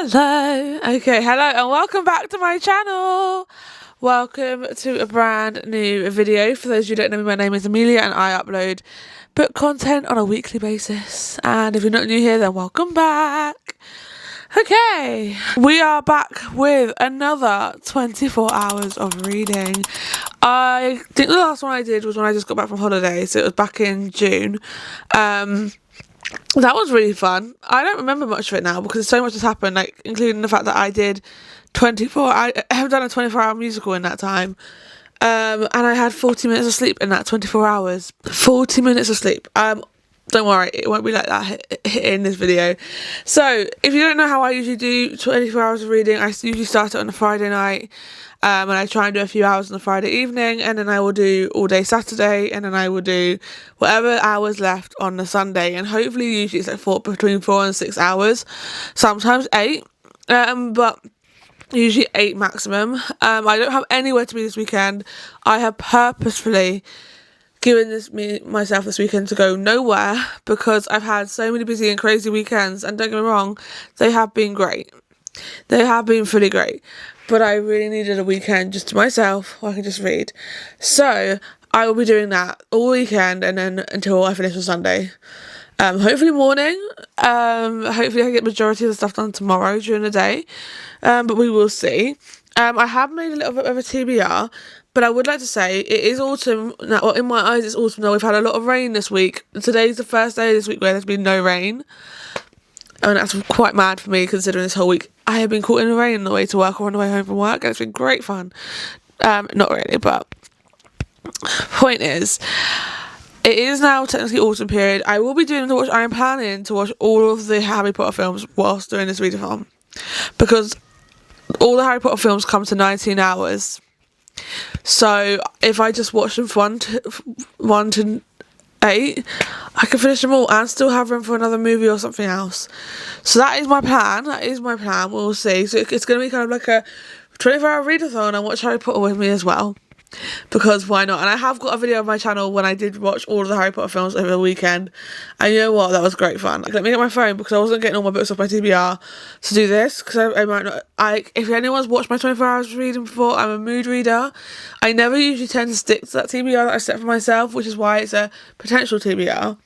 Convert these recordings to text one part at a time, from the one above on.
Hello. Okay, hello and welcome back to my channel. Welcome to a brand new video. For those of you who don't know me, my name is Amelia and I upload book content on a weekly basis. And if you're not new here, then welcome back. Okay, we are back with another 24 hours of reading. I think the last one I did was when I just got back from holiday, so it was back in June. That was really fun. I don't remember much of it now because so much has happened, like including the fact that I did I have done a 24-hour musical in that time. And I had 40 minutes of sleep in that 24 hours. 40 minutes of sleep. Don't worry, it won't be like that in this video. So, if you don't know how I usually do 24 hours of reading, I usually start it on a Friday night. And I try and do a few hours on the Friday evening, and then I will do all day Saturday, and then I will do whatever hours left on the Sunday, and hopefully usually it's like between 4 and 6 hours, sometimes 8, but usually 8 maximum. I don't have anywhere to be this weekend. I have purposefully given myself this weekend to go nowhere because I've had so many busy and crazy weekends, and don't get me wrong, they have been great. They have been pretty great. But I really needed a weekend just to myself where I can just read. So I will be doing that all weekend and then until I finish on Sunday. Hopefully morning. Hopefully I get majority of the stuff done tomorrow during the day. But we will see. I have made a little bit of a TBR, but I would like to say it is autumn now. Well, in my eyes it's autumn now. We've had a lot of rain this week. Today's the first day this week where there's been no rain. And that's quite mad for me considering this whole week I have been caught in the rain on the way to work or on the way home from work, and it's been great fun. Not really, but point is, it is now technically autumn period. I am planning to watch all of the Harry Potter films whilst doing this readathon, because all the Harry Potter films come to 19 hours. So if I just watch them from 1 to 8, I can finish them all and still have room for another movie or something else. So that is my plan. We'll see. So it's going to be kind of like a 24-hour readathon and watch Harry Potter with me as well, because why not? And I have got a video on my channel when I did watch all of the Harry Potter films over the weekend, and you know what, that was great fun. Like, let me get my phone because I wasn't getting all my books off my TBR to do this, because I might not, if anyone's watched my 24 hours of reading before, I'm a mood reader. I never usually tend to stick to that TBR that I set for myself, which is why it's a potential TBR.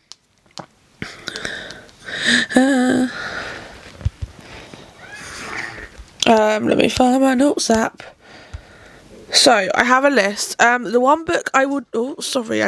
Let me find my notes app. So, I have a list. The one book I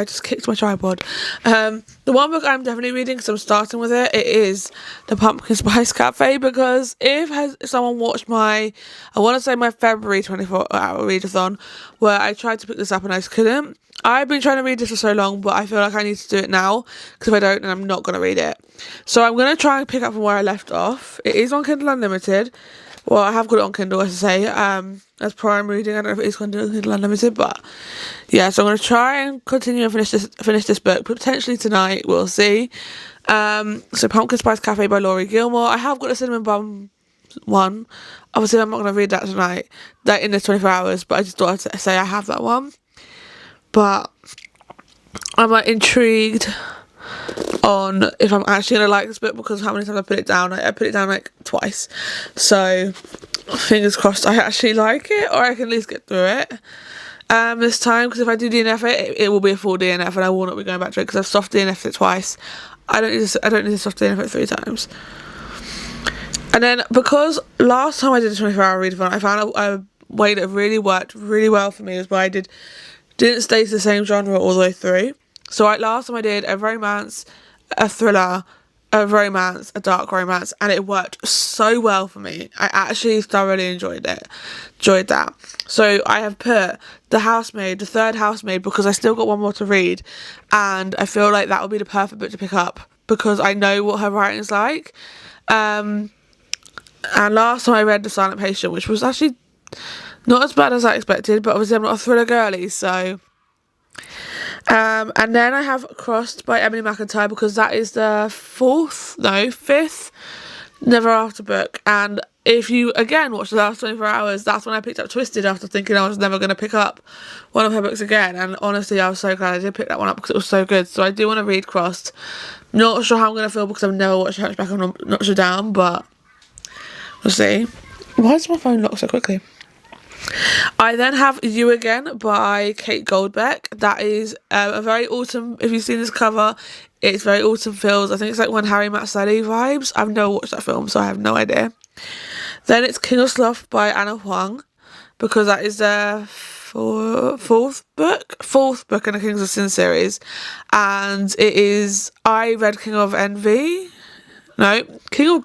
just kicked my tripod. The one book I'm definitely reading, because I'm starting with it, is The Pumpkin Spice Cafe, because if someone watched my February 24-hour readathon, where I tried to pick this up and I just couldn't. I've been trying to read this for so long, but I feel like I need to do it now, because if I don't, then I'm not going to read it. So I'm going to try and pick up from where I left off. It is on Kindle Unlimited. Well, I have got it on Kindle, as I say, as Prime reading. I don't know if it is Kindle Unlimited, but yeah, so I'm going to try and continue and finish this book, potentially tonight, we'll see. So Pumpkin Spice Cafe by Laurie Gilmore. I have got a Cinnamon Bun one. Obviously, I'm not going to read that tonight, that in this 24 hours, but I just thought I'd say I have that one. But I'm like intrigued on if I'm actually going to like this book, because how many times I put it down. I put it down like twice, so fingers crossed I actually like it, or I can at least get through it this time, because if I do DNF it will be a full DNF and I will not be going back to it, because I've soft DNF'd it twice. I don't need to soft DNF it 3 times. And then, because last time I did a 24-hour readathon, I found a way that really worked really well for me, was where I didn't stay to the same genre all the way through. So last time I did a romance, a thriller, a romance, a dark romance, and it worked so well for me. I actually thoroughly enjoyed that. So I have put The Housemaid, the third Housemaid, because I still got one more to read, and I feel like that would be the perfect book to pick up, because I know what her writing's like. And last time I read The Silent Patient, which was actually not as bad as I expected, but obviously I'm not a thriller girly, so... and then I have Crossed by Emily McIntyre, because that is the 5th Never After book. And if you again watch the last 24 hours, that's when I picked up Twisted, after thinking I was never going to pick up one of her books again. And honestly, I was so glad I did pick that one up, because it was so good. So I do want to read Crossed. Not sure how I'm going to feel, because I've never watched Hunchback of Notre Dame, but We'll see. Why does my phone lock so quickly? I then have You Again by Kate Goldbeck. That is a very autumn, if you've seen this cover, it's very autumn feels. I think it's like when Harry Met Sally vibes. I've never watched that film, so I have no idea. Then it's King of Sloth by Anna Huang, because that is their fourth book in the Kings of Sin series. And it is, I read King of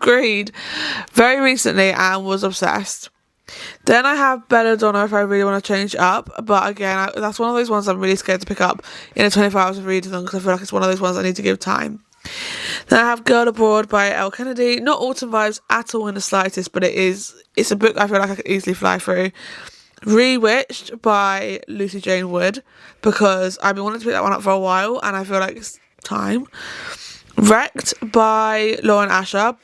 Greed very recently and was obsessed. Then I have Belladonna if I really want to change it up, but again, that's one of those ones I'm really scared to pick up in a 24 hours of readathon, because I feel like it's one of those ones I need to give time. Then I have Girl Abroad by Elle Kennedy. Not autumn vibes at all in the slightest, but it's a book I feel like I could easily fly through. Rewitched by Lucy Jane Wood, because I've been wanting to pick that one up for a while and I feel like it's time. Wrecked by Lauren Asher.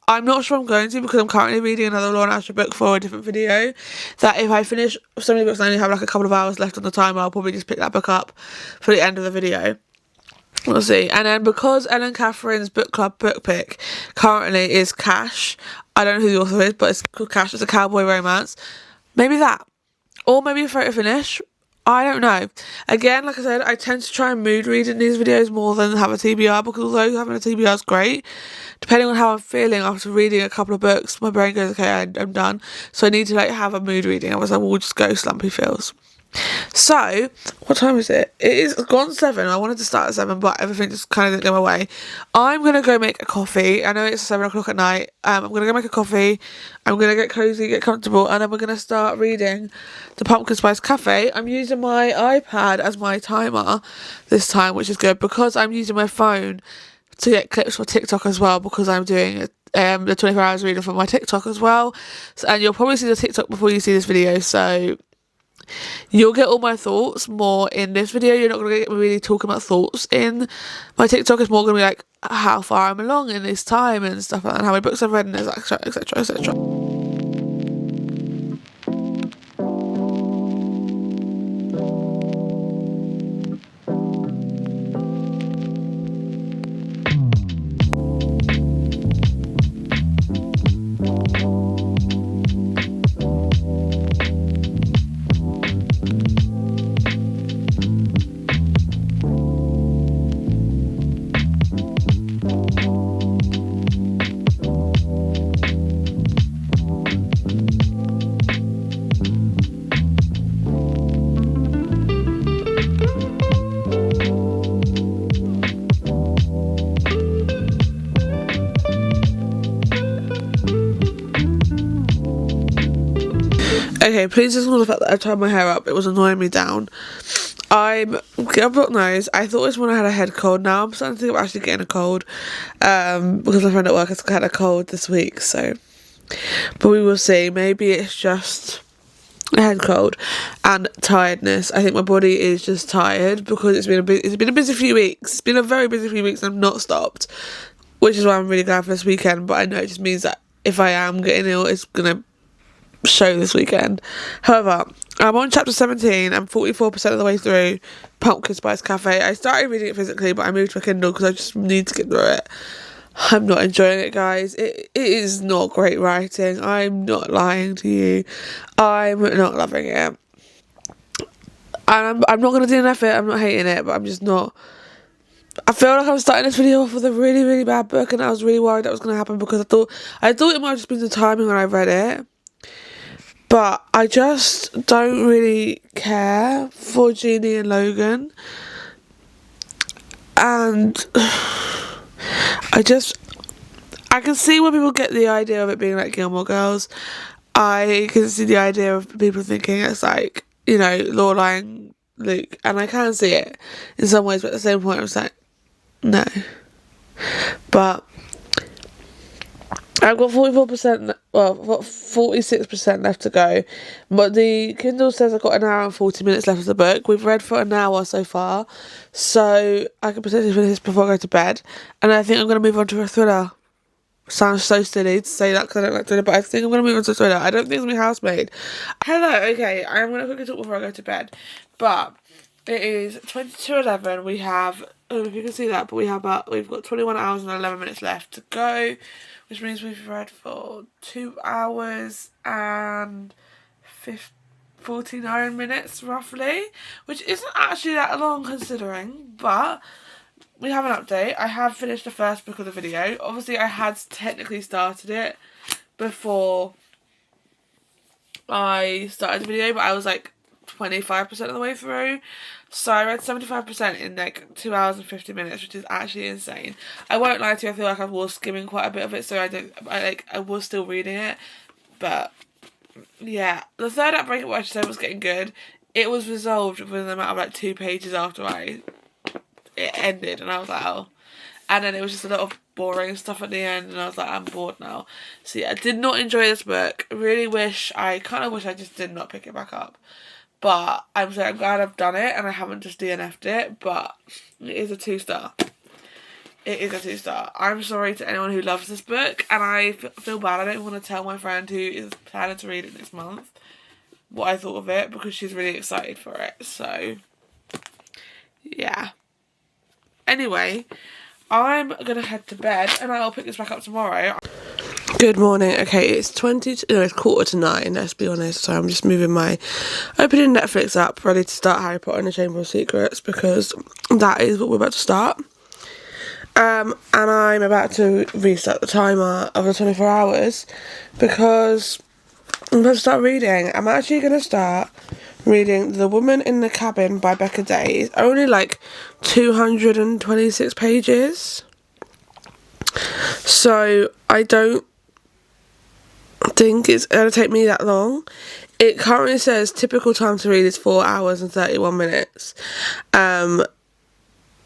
I'm not sure I'm going to, because I'm currently reading another Lauren Asher book for a different video, that if I finish so many books and I only have like a couple of hours left on the timer, I'll probably just pick that book up for the end of the video. We'll see. And then because Ellen Catherine's book club book pick currently is Cash, I don't know who the author is, but it's called Cash, it's a cowboy romance, maybe that, or maybe a photo finish. I don't know. Again, like I said, I tend to try and mood read in these videos more than have a TBR, because although having a TBR is great, depending on how I'm feeling after reading a couple of books, my brain goes, okay, I'm done. So I need to like have a mood reading, otherwise I will just go slumpy feels. So, what time is it? It is gone 7. I wanted to start at 7, but everything just kind of didn't go my way. I'm going to go make a coffee. I know it's 7 o'clock at night. I'm going to go make a coffee. I'm going to get cozy, get comfortable, and then we're going to start reading the Pumpkin Spice Cafe. I'm using my iPad as my timer this time, which is good, because I'm using my phone to get clips for TikTok as well, because I'm doing the 24 hours reader for my TikTok as well. So, and you'll probably see the TikTok before you see this video, so you'll get all my thoughts more in this video. You're not going to get me really talking about thoughts in my TikTok. It's more going to be like how far I'm along in this time and stuff like that, and how many books I've read, and etc, etc, etc. Okay, please ignore the fact that I tied my hair up. It was annoying me down. I've got nose. I thought it was when I had a head cold. Now I'm starting to think of actually getting a cold, because my friend at work has had a cold this week, so, but we will see. Maybe it's just a head cold and tiredness. I think my body is just tired, because it's been a busy few weeks. It's been a very busy few weeks and I've not stopped, which is why I'm really glad for this weekend. But I know it just means that if I am getting ill, it's gonna show this weekend. However, I'm on chapter 17. I'm 44% of the way through Pumpkin Spice Cafe. I started reading it physically, but I moved to a Kindle because I just need to get through it. I'm not enjoying it, guys. It is not great writing. I'm not lying to you. I'm not loving it. And I'm not going to do an effort. I'm not hating it, but I'm just not. I feel like I'm starting this video off with a really, really bad book, and I was really worried that was going to happen, because I thought it might have just been the timing when I read it. But I just don't really care for Jeannie and Logan. And I can see where people get the idea of it being like Gilmore Girls. I can see the idea of people thinking it's like, you know, Laing, Luke. And I can see it in some ways, but at the same point I was like, no. But I've got 46% left to go, but the Kindle says I've got an hour and 40 minutes left of the book. We've read for an hour so far, so I can potentially finish this before I go to bed, and I think I'm going to move on to a thriller. Sounds so silly to say that because I don't like thriller, but I think I'm going to move on to a thriller. I don't think it's going to be Housemaid. Hello, okay, I'm going to quickly talk before I go to bed, but It is 22:11. We have, I don't know if you can see that, but we've got 21 hours and 11 minutes left to go, which means we've read for 2 hours and 49 minutes roughly, which isn't actually that long considering, but we have an update. I have finished the first book of the video. Obviously I had technically started it before I started the video, but I was like 25% of the way through. So I read 75% in like 2 hours and 50 minutes, which is actually insane. I won't lie to you, I feel like I was skimming quite a bit of it, so I was still reading it. But yeah, the third outbreak what I said was getting good. It was resolved within a matter of like 2 pages after it ended, and I was like, oh. And then it was just a lot of boring stuff at the end, and I was like, I'm bored now. So yeah, I did not enjoy this book. I kind of wish I just did not pick it back up. But I'm glad I've done it and I haven't just DNF'd it, but it is a 2-star. It is a 2-star. I'm sorry to anyone who loves this book, and I feel bad. I don't want to tell my friend who is planning to read it next month what I thought of it, because she's really excited for it. So, yeah. Anyway, I'm going to head to bed and I'll pick this back up tomorrow. Good morning. Okay, it's 9:15, let's be honest. So I'm just opening Netflix up, ready to start Harry Potter and the Chamber of Secrets, because that is what we're about to start. And I'm about to restart the timer of the 24 hours because I'm about to start reading. I'm actually going to start reading The Woman in the Cabin by Becca Day. It's only like 226 pages. So I don't think it's going to take me that long. It currently says typical time to read is 4 hours and 31 minutes. And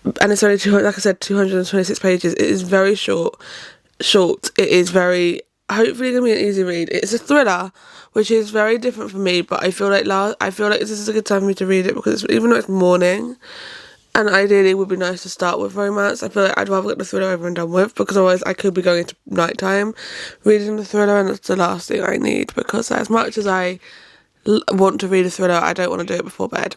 it's only 226 pages. It is very short. It is very, hopefully going to be an easy read. It's a thriller, which is very different for me, but I feel like this is a good time for me to read it, because even though it's morning, and ideally it would be nice to start with romance, I feel like I'd rather get the thriller over and done with, because otherwise I could be going into nighttime reading the thriller, and that's the last thing I need, because as much as I want to read a thriller, I don't want to do it before bed.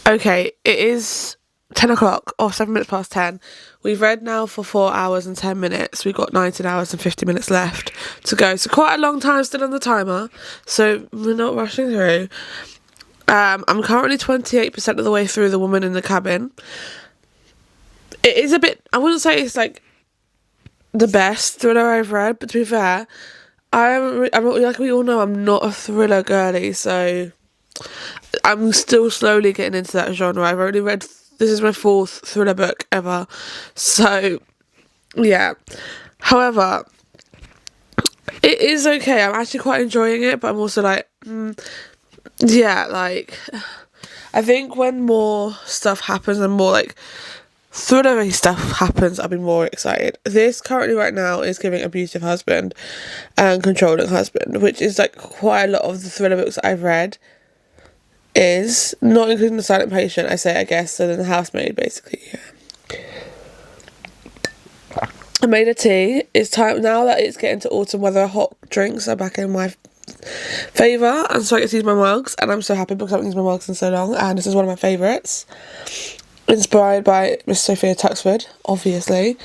Okay, it is 10 o'clock, or 7 minutes past 10. We've read now for 4 hours and 10 minutes. We've got 19 hours and 50 minutes left to go. So quite a long time still on the timer, so we're not rushing through. I'm currently 28% of the way through The Woman in the Cabin. It is a bit, I wouldn't say it's like the best thriller I've read, but to be fair, I'm like we all know, I'm not a thriller girly, so I'm still slowly getting into that genre. I've only read, this is my 4th thriller book ever, so yeah. However, it is okay. I'm actually quite enjoying it, but I'm also like, yeah, like, I think when more stuff happens and more like thriller stuff happens, I'll be more excited. This currently right now is giving abusive husband and controlling husband, which is like quite a lot of the thriller books that I've read, is not including The Silent Patient, I guess, so then The Housemaid, basically, yeah. I made a tea. It's time now that it's getting to autumn weather, hot drinks are back in my favour, and so I get to use my mugs, and I'm so happy because I haven't used my mugs in so long, and this is one of my favourites, inspired by Miss Sophia Tuxford, obviously.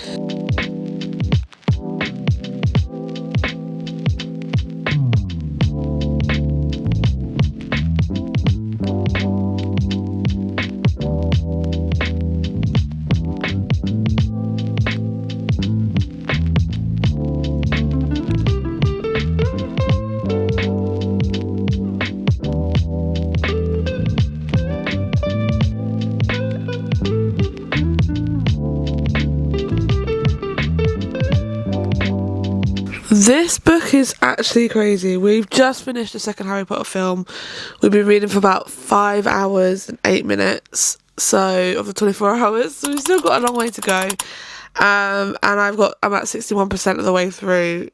This book is actually crazy. We've just finished the second Harry Potter film. We've been reading for about 5 hours and 8 minutes. So, of the 24 hours. So we've still got a long way to go. And I'm at 61% of the way through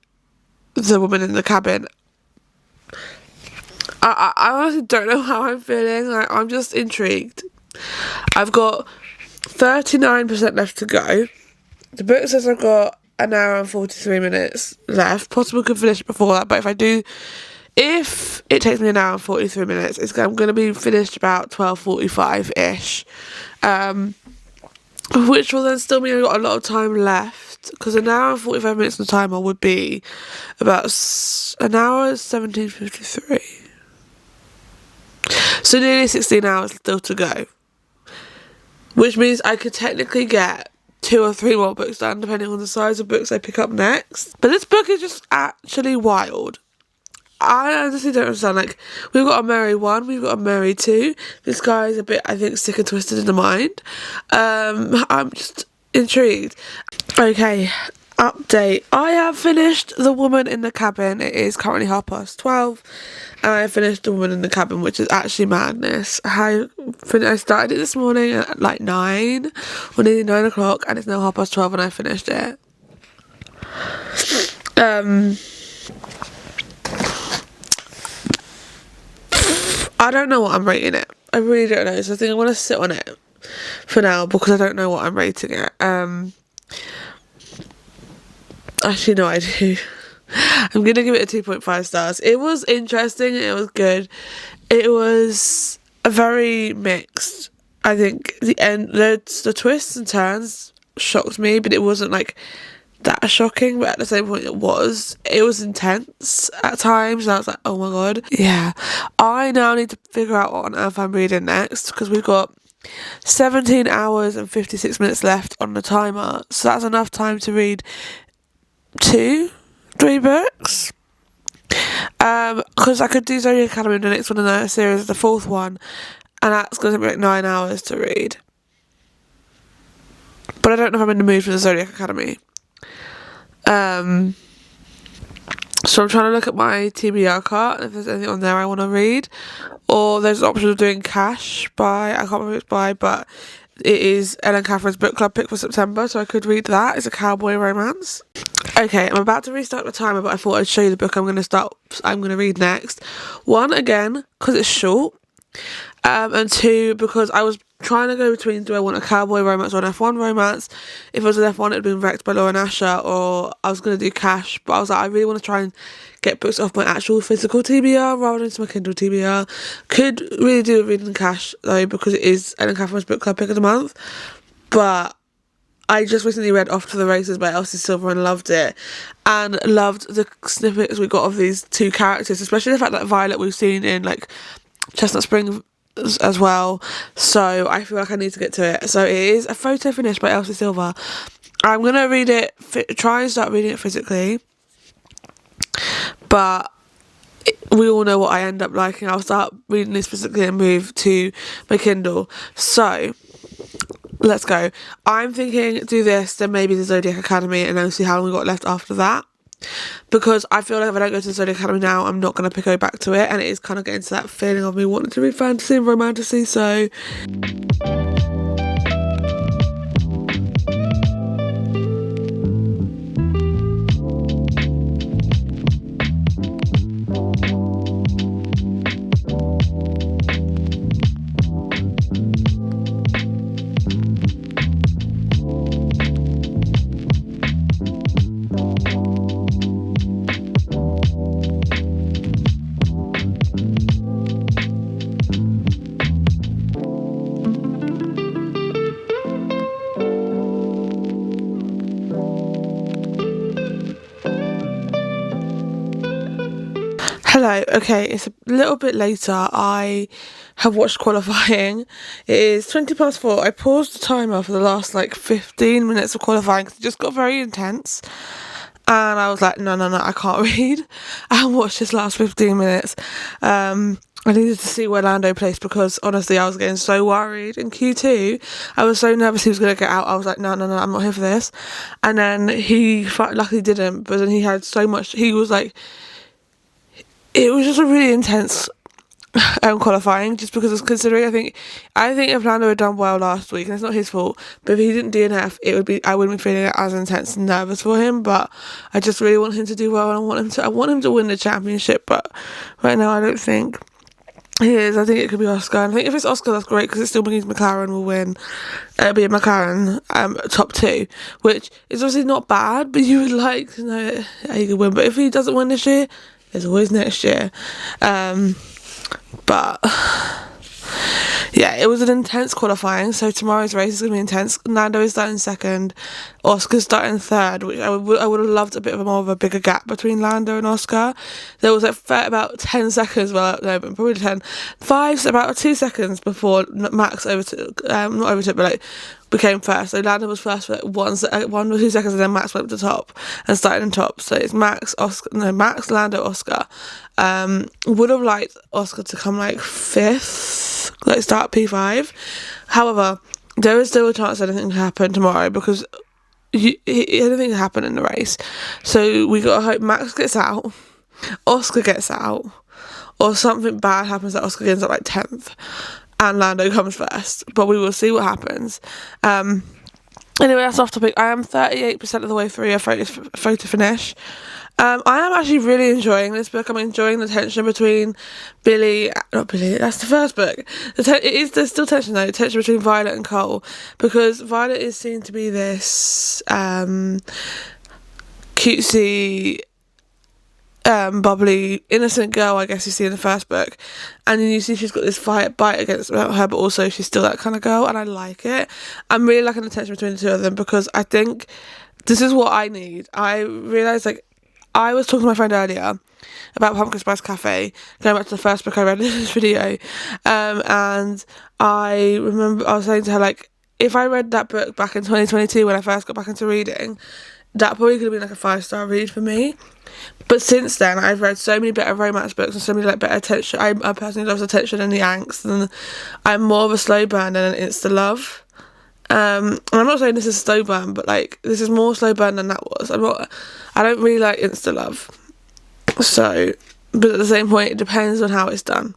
The Woman in the Cabin. I honestly don't know how I'm feeling. Like, I'm just intrigued. I've got 39% left to go. The book says I've got an hour and 43 minutes left. Possibly could finish it before that, but if it takes me an hour and 43 minutes, I'm going to be finished about 12:45-ish, which will then still mean I've got a lot of time left, because an hour and 45 minutes on the timer would be about an hour 17:53. So nearly 16 hours still to go, which means I could technically get 2 or 3 more books done, depending on the size of books I pick up next. But this book is just actually wild. I honestly don't understand. Like, we've got a Mary 1, we've got a Mary 2. This guy is a bit, I think, sick and twisted in the mind. I'm just intrigued. Okay, update. I have finished The Woman in the Cabin. It is currently 12:30. And I finished The Woman in the Cabin, which is actually madness. I started it this morning at like 9, or nearly 9 o'clock, and it's now 12:30 and I finished it. I don't know what I'm rating it. I really don't know. So I think I'm going to sit on it for now, because I don't know what I'm rating it. Actually, no, I do. I'm going to give it a 2.5 stars. It was interesting. It was good. It was very mixed. I think the end, the twists and turns shocked me, but it wasn't like that shocking. But at the same point, it was intense at times. And I was like, oh my god. Yeah. I now need to figure out what on earth I'm reading next, because we've got 17 hours and 56 minutes left on the timer. So that's enough time to read 2-3 books, because I could do Zodiac Academy, the next one in the series, the 4th one, and that's going to take me like 9 hours to read. But I don't know if I'm in the mood for the Zodiac Academy. So I'm trying to look at my TBR cart, if there's anything on there I want to read, or there's an option of doing Cash by, I can't remember who it's by, but it is Ellen Catherine's book club pick for September, so I could read that. It's a cowboy romance. Okay, I'm about to restart the timer, but I thought I'd show you the book I'm going to read next. 1, again, because it's short, and 2, because I was trying to go between, do I want a cowboy romance or an F1 romance? If it was an F1, it would have been Wrecked by Lauren Asher, or I was going to do Cash, but I was like, I really want to try and get books off my actual physical TBR rather than my Kindle TBR. Could really do with reading Cash, though, because it is Ellen Catherine's book club pick of the month, but I just recently read Off to the Races by Elsie Silver and loved it, and loved the snippets we got of these 2 characters, especially the fact that Violet we've seen in like Chestnut Spring as well. So I feel like I need to get to it. So it is a photo finish by Elsie Silver. I'm gonna read it, try and start reading it physically, but we all know what I end up liking. I'll start reading this physically and move to my Kindle. So let's go. I'm thinking do this, then maybe the Zodiac Academy, and then see how long we got left after that. Because I feel like if I don't go to the Zodiac Academy now, I'm not going to go back to it, and it is kind of getting to that feeling of me wanting to read fantasy and romantasy, so hello. Okay, it's a little bit later. I have watched qualifying. It is 4:20. I paused the timer for the last like 15 minutes of qualifying because it just got very intense, and I was like, no, I can't read and watch this last 15 minutes. I needed to see where Lando placed, because honestly I was getting so worried in Q2. I was so nervous he was going to get out. I was like, no, I'm not here for this. And then he luckily didn't, but then he had so much, he was like, it was just a really intense qualifying, just because it's considering I think if Lando had done well last week, and it's not his fault, but if he didn't DNF, I wouldn't be feeling as intense and nervous for him. But I just really want him to do well, and I want him to win the championship. But right now I don't think he is. I think it could be Oscar, and I think if it's Oscar, that's great, because it still means McLaren will win. It'll be a McLaren top 2, which is obviously not bad, but you would like to know how he could win. But if he doesn't win this year, there's always next year. But yeah, it was an intense qualifying. So tomorrow's race is going to be intense. Lando is starting second, Oscar's starting third, which I would have loved a bit of more of a bigger gap between Lando and Oscar. There was about 10 seconds, but probably 5, about 2 seconds before Max became first. So Lando was first for like 1 or 2 seconds, and then Max went to the top and started on top. So it's Max, Lando, Oscar. Would have liked Oscar to come like 5th, like start P5. However, there is still a chance anything can happen tomorrow, because anything can happen in the race. So we gotta hope Max gets out, Oscar gets out, or something bad happens that Oscar ends up like 10th and Lando comes first. But we will see what happens. Anyway, that's off topic. I am 38% of the way through a photo finish. I am actually really enjoying this book. I'm enjoying the tension between not Billy, that's the first book. There's still tension though, tension between Violet and Cole, because Violet is seen to be this cutesy, bubbly, innocent girl, I guess you see in the first book, and then you see she's got this bite against her, but also she's still that kind of girl, and I like it. I'm really liking the tension between the two of them, because I think this is what I need. I realised, like, I was talking to my friend earlier about Pumpkin Spice Cafe, going back to the first book I read in this video, and I remember I was saying to her, like, if I read that book back in 2022 when I first got back into reading, that probably could have been like a 5-star read for me. But since then, I've read so many better romance books and so many like better tension. I personally love the tension and the angst, and I'm more of a slow burn than an insta love. And I'm not saying this is slow burn, but like this is more slow burn than that was. I don't really like insta love. So, but at the same point, it depends on how it's done.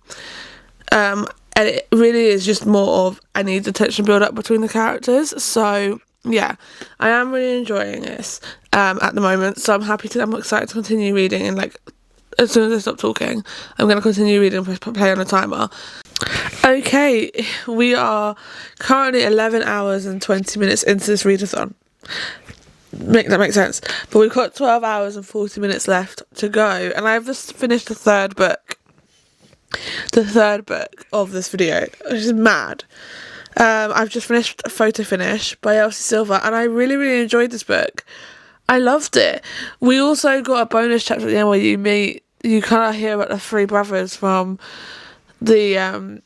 And it really is just more of, I need the tension build up between the characters. So yeah, I am really enjoying this at the moment. So I'm excited to continue reading, and like as soon as I stop talking, I'm going to continue reading and play on a timer. Okay, we are currently 11 hours and 20 minutes into this readathon. That makes sense. But we've got 12 hours and 40 minutes left to go, and I've just finished the third book of this video, which is mad. I've just finished a photo finish by Elsie Silver, and I really, really enjoyed this book. I loved it. We also got a bonus chapter at the end where you kind of hear about the 3 brothers from the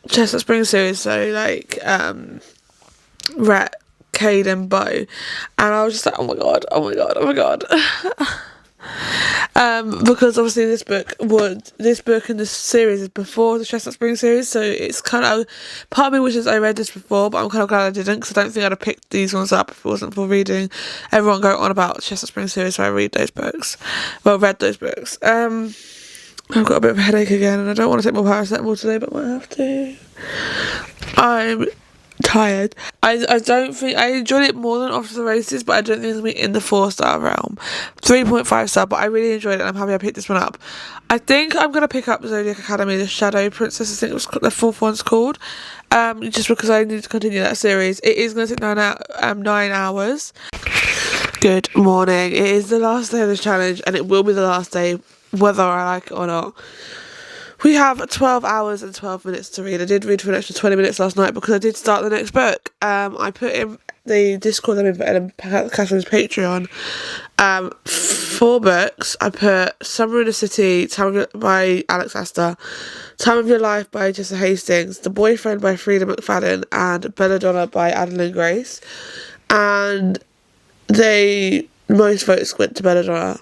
Chestnut Spring series, so like Rhett, Cade and Bo, and I was just like, oh my god because obviously this book and this series is before the Chestnut Spring series, so it's kind of, part of me wishes I read this before, but I'm kind of glad I didn't, because I don't think I'd have picked these ones up if it wasn't for reading everyone go on about the Chestnut Spring series, so I read those books. I've got a bit of a headache again, and I don't want to take more paracetamol today, but I have to. I'm tired. I don't think I enjoyed it more than After the Races, but I don't think it's gonna be in the 4-star realm. 3.5 star, but I really enjoyed it, and I'm happy I picked this one up. I think I'm gonna pick up Zodiac Academy, the Shadow Princess, I think it was the 4th one's called, just because I need to continue that series. It is gonna take 9 hours. Good morning. It is the last day of this challenge, and it will be the last day whether I like it or not. We have 12 hours and 12 minutes to read. I did read for an extra 20 minutes last night because I did start the next book. I put in the Discord and Catherine's Patreon 4 books. I put Summer in the City by Alex Astor, Time of Your Life by Jessa Hastings, The Boyfriend by Frida McFadden, and Belladonna by Adeline Grace. And most votes went to Belladonna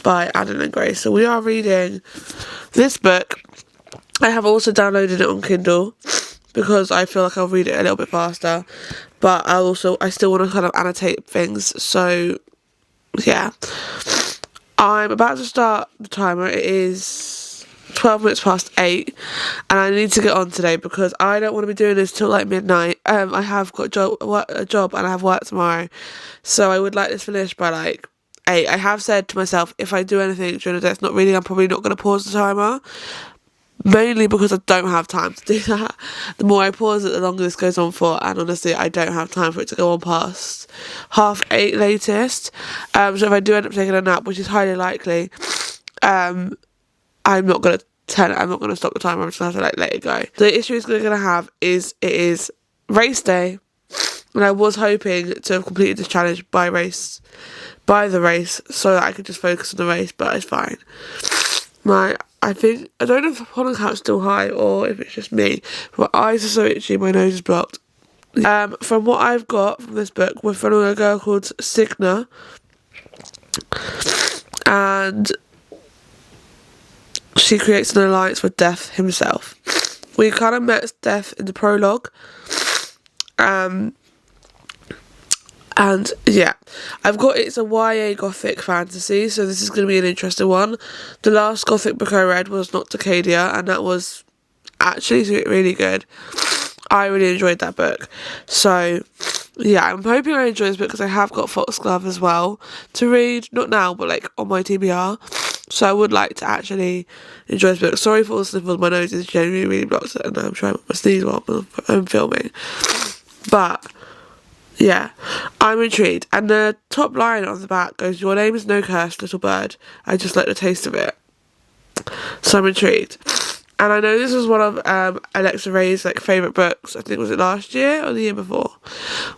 by Adam and Grace. So we are reading this book. I have also downloaded it on Kindle because I feel like I'll read it a little bit faster, but I still want to kind of annotate things. So yeah, I'm about to start the timer. It is 12 minutes past 8, and I need to get on today because I don't want to be doing this till like midnight. I have got a job and I have work tomorrow, so I would like this finished by like 8. I have said to myself, if I do anything during the day it's not reading, I'm probably not going to pause the timer, mainly because I don't have time to do that. The more I pause it, the longer this goes on for, and honestly I don't have time for it to go on past 7:30 latest. So if I do end up taking a nap, which is highly likely, I'm not going to stop the timer. I'm just going to have to like let it go. The issue is going to have is it is race day, and I was hoping to have completed this challenge by the race so that I could just focus on the race, but it's fine. I don't know if the pollen count's still high or if it's just me. My eyes are so itchy, my nose is blocked. From what I've got from this book, we're following a girl called Signa, and she creates an alliance with Death himself. We kind of met Death in the prologue. And yeah, it's a YA gothic fantasy, so this is going to be an interesting one. The last gothic book I read was Not Decadia, and that was actually really good. I really enjoyed that book. So yeah, I'm hoping I enjoy this book because I have got Foxglove as well to read. Not now, but like on my TBR. So I would like to actually enjoy this book. Sorry for all the sniffles, my nose is genuinely really blocked and I'm trying to sneeze while I'm filming. But yeah, I'm intrigued. And the top line on the back goes, "Your name is no curse, little bird. I just like the taste of it." So I'm intrigued. And I know this was one of Alexa Ray's like favourite books. I think, was it last year or the year before?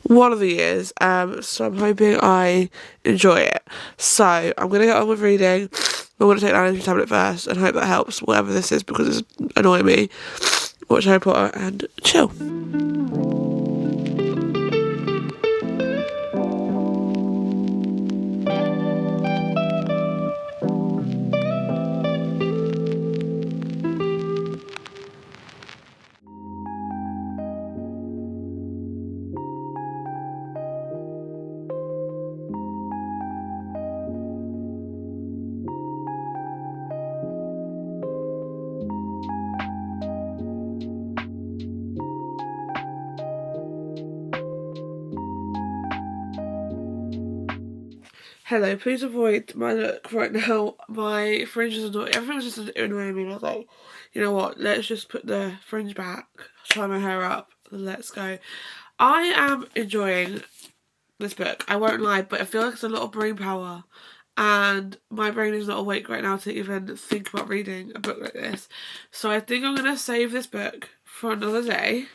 One of the years. So I'm hoping I enjoy it. So I'm going to get on with reading. I'm going to take that energy tablet first and hope that helps, whatever this is, because it's annoying me. Watch Harry Potter and chill. Hello, please avoid my look right now. My fringe is annoying. Everything was just annoying me. I was like, you know what, let's just put the fringe back, tie my hair up, and let's go. I am enjoying this book, I won't lie, but I feel like it's a lot of brain power. And my brain is not awake right now to even think about reading a book like this. So I think I'm going to save this book for another day.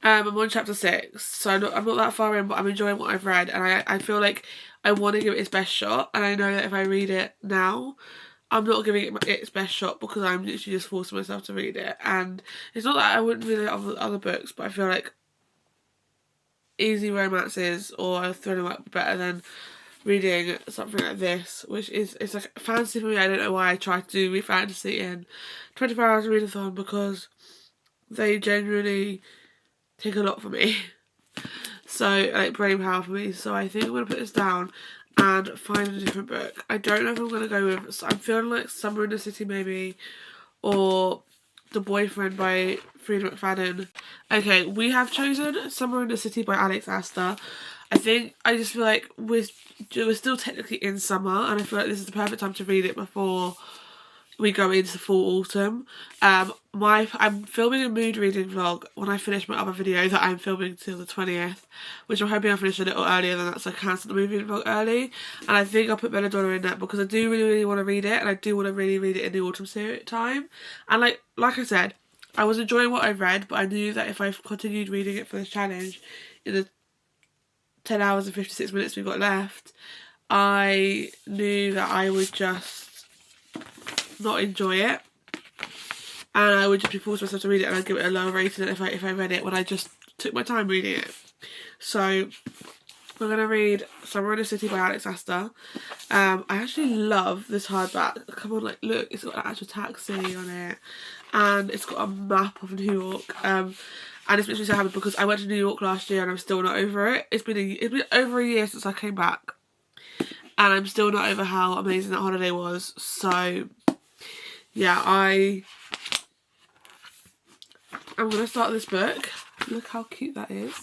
I'm on chapter 6, so I'm not that far in, but I'm enjoying what I've read, and I feel like I want to give it its best shot, and I know that if I read it now, I'm not giving it its best shot because I'm literally just forcing myself to read it. And it's not that I wouldn't read other books, but I feel like easy romances or a thriller might be better than reading something like this, which it's like fantasy for me. I don't know why I try to read fantasy in 24 hours readathon, because they genuinely take a lot for me. So like brain power for me. So I think I'm gonna put this down and find a different book. I don't know if I'm gonna go with, so I'm feeling like Summer in the City maybe, or The Boyfriend by Frida McFadden. Okay, we have chosen Summer in the City by Alex Astor. I just feel like we're still technically in summer, and I feel like this is the perfect time to read it before we go into full autumn. I'm filming a mood reading vlog when I finish my other video that I'm filming till the 20th, which I'm hoping I'll finish a little earlier than that, so I cancel the mood reading vlog early. And I think I'll put Belladonna in that because I do really want to read it, and I do want to really read it in the autumn time. And like I said, I was enjoying what I've read, but I knew that if I continued reading it for this challenge in the 10 hours and 56 minutes we've got left, I knew that I would just not enjoy it, and I would just be forcing myself to read it, and I'd give it a lower rating than if I read it when I just took my time reading it. So We're going to read Summer in the City by Alex Astor. I actually love this hardback. Come on, like, look, it's got an actual taxi on it. And it's got a map of New York. And it's makes me so happy because I went to New York last year and I'm still not over it. It's been over a year since I came back. And I'm still not over how amazing that holiday was. So, yeah, I'm going to start this book. Look how cute that is.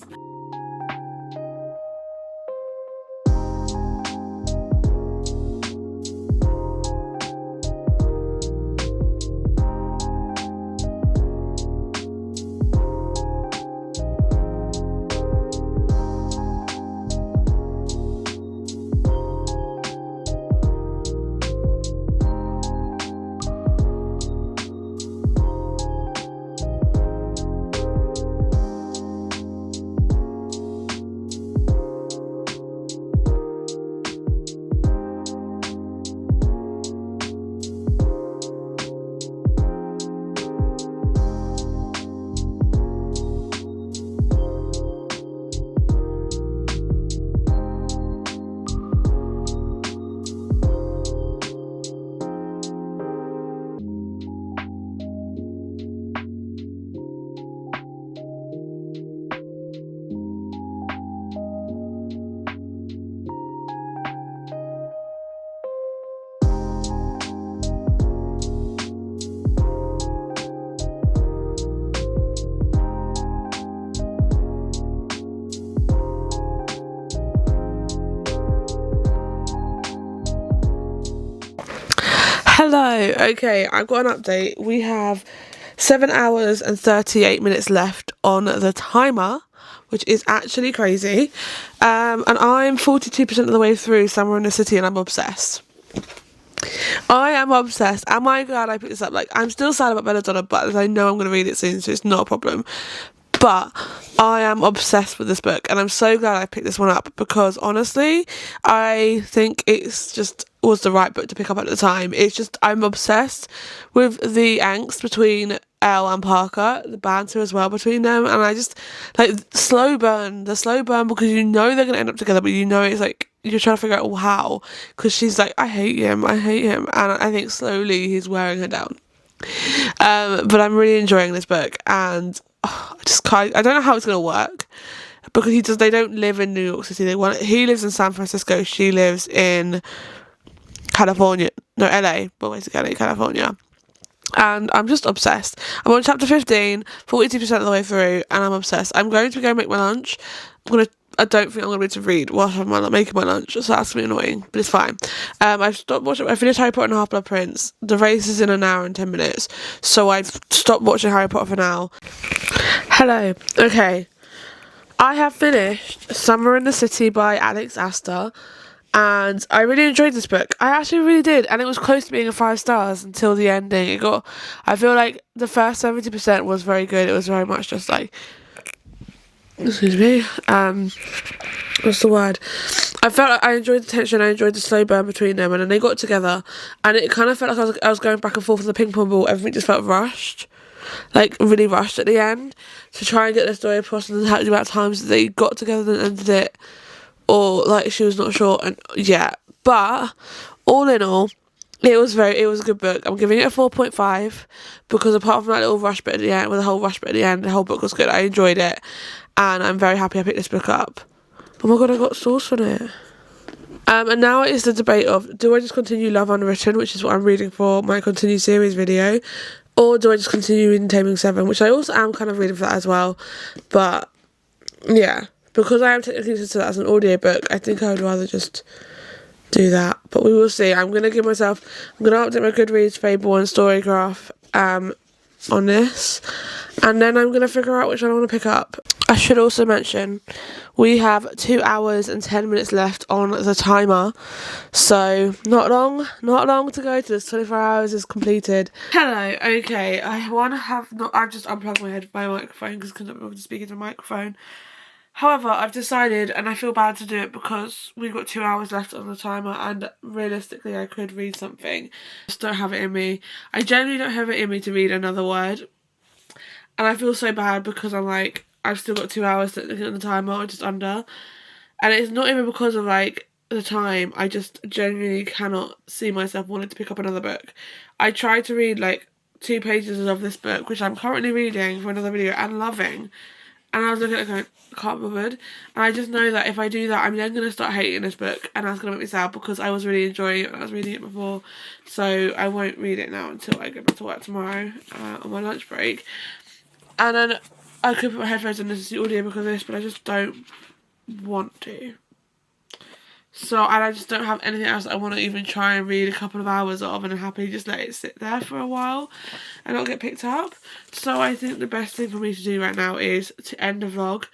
Hello, okay, I've got an update. We have 7 hours and 38 minutes left on the timer, which is actually crazy. And I'm 42% of the way through Summer in the City and I'm obsessed. I am obsessed. Am I glad I picked this up? Like, I'm still sad about Belladonna, but I know I'm going to read it soon, so it's not a problem. But I am obsessed with this book and I'm so glad I picked this one up because honestly, I think it's just was the right book to pick up at the time. It's just, I'm obsessed with the angst between Elle and Parker, the banter as well between them, and I just, like, the slow burn because you know they're going to end up together, but you know it's like, you're trying to figure out how, because she's like, I hate him, and I think slowly he's wearing her down. But I'm really enjoying this book, and I don't know how it's gonna work because they don't live in New York City. He lives in San Francisco, she lives in LA, but basically California. And I'm just obsessed. I'm on chapter 15, 42% of the way through, and I'm obsessed. I'm going to go make my lunch. I don't think I'm going to be able to read whilst I'm making my lunch, so that's going to be annoying, but it's fine. I finished Harry Potter and Half-Blood Prince. The race is in an hour and 10 minutes, so I've stopped watching Harry Potter for now. Hello. Okay. I have finished Summer in the City by Alex Astor, and I really enjoyed this book. I actually really did, and it was close to being a 5 stars until the ending. I feel like the first 70% was very good. It was very much just like, excuse me, what's the word? I felt like I enjoyed the tension, I enjoyed the slow burn between them, and then they got together, and it kind of felt like I was going back and forth with the ping pong ball. Everything just felt rushed, like really rushed at the end, to try and get the story across, and the amount of times that they got together and ended it, or like she was not sure, and yeah. But all in all, it was a good book. I'm giving it a 4.5 because apart from that little rush bit at the end, the whole book was good. I enjoyed it, and I'm very happy I picked this book up. Oh my god, I got sauce on it. And now it is the debate of, do I just continue Love Unwritten, which is what I'm reading for my continued series video, or do I just continue reading Taming 7, which I also am kind of reading for that as well. But yeah, because I am technically considered that as an audiobook, I think I would rather just do that. But we will see. I'm going to update my Goodreads, Fable and Storygraph on this, and then I'm going to figure out which one I want to pick up. I should also mention we have 2 hours and 10 minutes left on the timer, so not long to go to this. 24 hours is completed. Hello. Okay, I've just unplugged my microphone because I couldn't be able to speak into the microphone. However, I've decided, and I feel bad to do it because we've got 2 hours left on the timer, and realistically I could read something. I just don't have it in me. I genuinely don't have it in me to read another word, and I feel so bad because I'm like, I've still got 2 hours technically on the timer, or just under, And it's not even because of like the time, I just genuinely cannot see myself wanting to pick up another book. I tried to read like 2 pages of this book, which I'm currently reading for another video and loving, and I was looking at it going, I can't be bothered. And I just know that if I do that, I'm then going to start hating this book, and that's going to make me sad because I was really enjoying it when I was reading it before. So I won't read it now until I go back to work tomorrow on my lunch break. And then I could put my headphones in and listen to the audio because of this, but I just don't want to. So, and I just don't have anything else I want to even try and read a couple of hours of, and I'm happy to just let it sit there for a while and not get picked up. So I think the best thing for me to do right now is to end the vlog.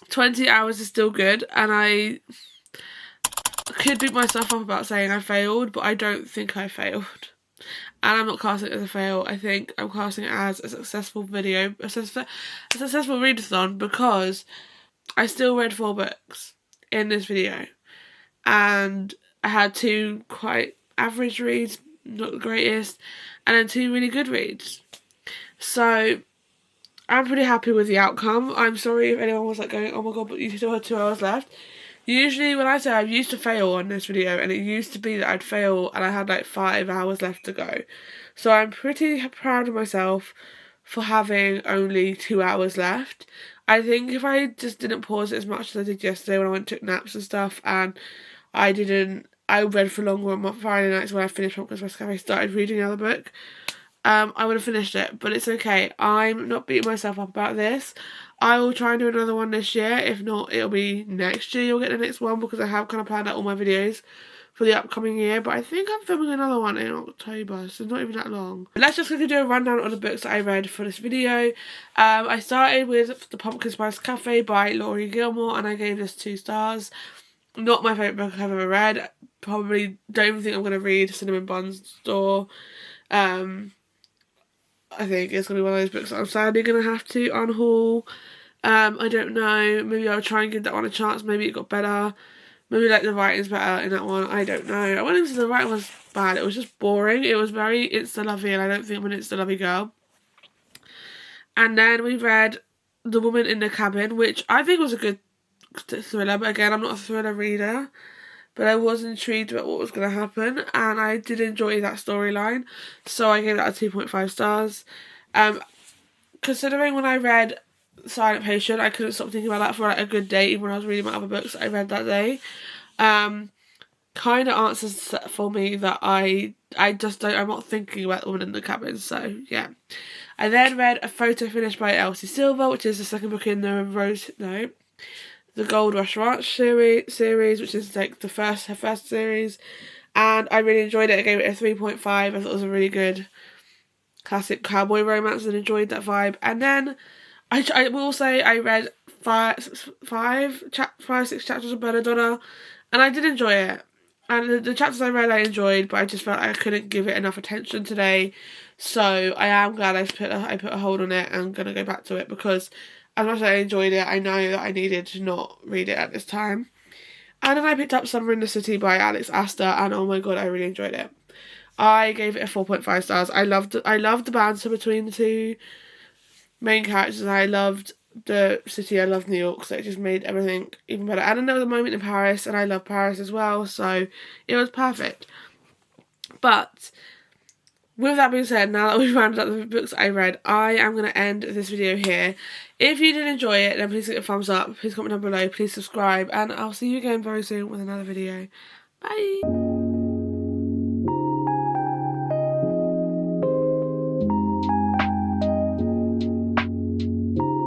20 hours is still good, and I could beat myself up about saying I failed, but I don't think I failed. And I'm not casting it as a fail. I think I'm casting it as a successful video, a successful readathon, because I still read 4 books in this video, and I had 2 quite average reads, not the greatest, and then 2 really good reads. So I'm pretty happy with the outcome. I'm sorry if anyone was like going, oh my god, but you still had 2 hours left. Usually when I say I used to fail on this video, and it used to be that I'd fail and I had like 5 hours left to go. So I'm pretty proud of myself for having only 2 hours left. I think if I just didn't pause it as much as I did yesterday when I went and took naps and stuff, and I read for longer on my Friday nights when I finished Pumpkin Spice Cafe, started reading the other book, I would have finished it. But it's okay. I'm not beating myself up about this. I will try and do another one this year. If not, it'll be next year you'll get the next one, because I have kind of planned out all my videos for the upcoming year. But I think I'm filming another one in October, so it's not even that long. But let's just quickly do a rundown of the books that I read for this video. I started with The Pumpkin Spice Cafe by Laurie Gilmore, and I gave this 2 stars. Not my favourite book I've ever read. Probably don't even think I'm going to read Cinnamon Bun Store. I think it's going to be one of those books that I'm sadly going to have to unhaul. I don't know. Maybe I'll try and give that one a chance. Maybe it got better. Maybe like the writing's better in that one. I don't know. I wouldn't say the writing was bad. It was just boring. It was very insta-lovey, and I don't think I'm an insta-lovey girl. And then we read The Woman in the Cabin, which I think was a good thriller. But again, I'm not a thriller reader. But I was intrigued about what was going to happen, and I did enjoy that storyline, so I gave that a 2.5 stars. Considering when I read Silent Patient, I couldn't stop thinking about that for like a good day, even when I was reading my other books that I read that day. Kind of answers for me that I'm not thinking about The Woman in the Cabin, so yeah. I then read A Photo Finish by Elsie Silver, which is the second book in the Gold Rush Ranch series, which is like her first series, and I really enjoyed it. I gave it a 3.5. I thought it was a really good classic cowboy romance and enjoyed that vibe. And then I will say I read 6 chapters of Belladonna, and I did enjoy it. And the chapters I read I enjoyed, but I just felt I couldn't give it enough attention today. So I am glad I put a hold on it, and I'm gonna go back to it, because as much as I enjoyed it, I know that I needed to not read it at this time. And then I picked up Summer in the City by Alex Astor, and oh my god, I really enjoyed it. I gave it a 4.5 stars. I loved the banter between the 2 main characters. I loved the city. I loved New York, so it just made everything even better. And then there was a moment in Paris, and I love Paris as well, so it was perfect. But with that being said, now that we've rounded up the books I read, I am going to end this video here. If you did enjoy it, then please give it a thumbs up, please comment down below, please subscribe, and I'll see you again very soon with another video. Bye!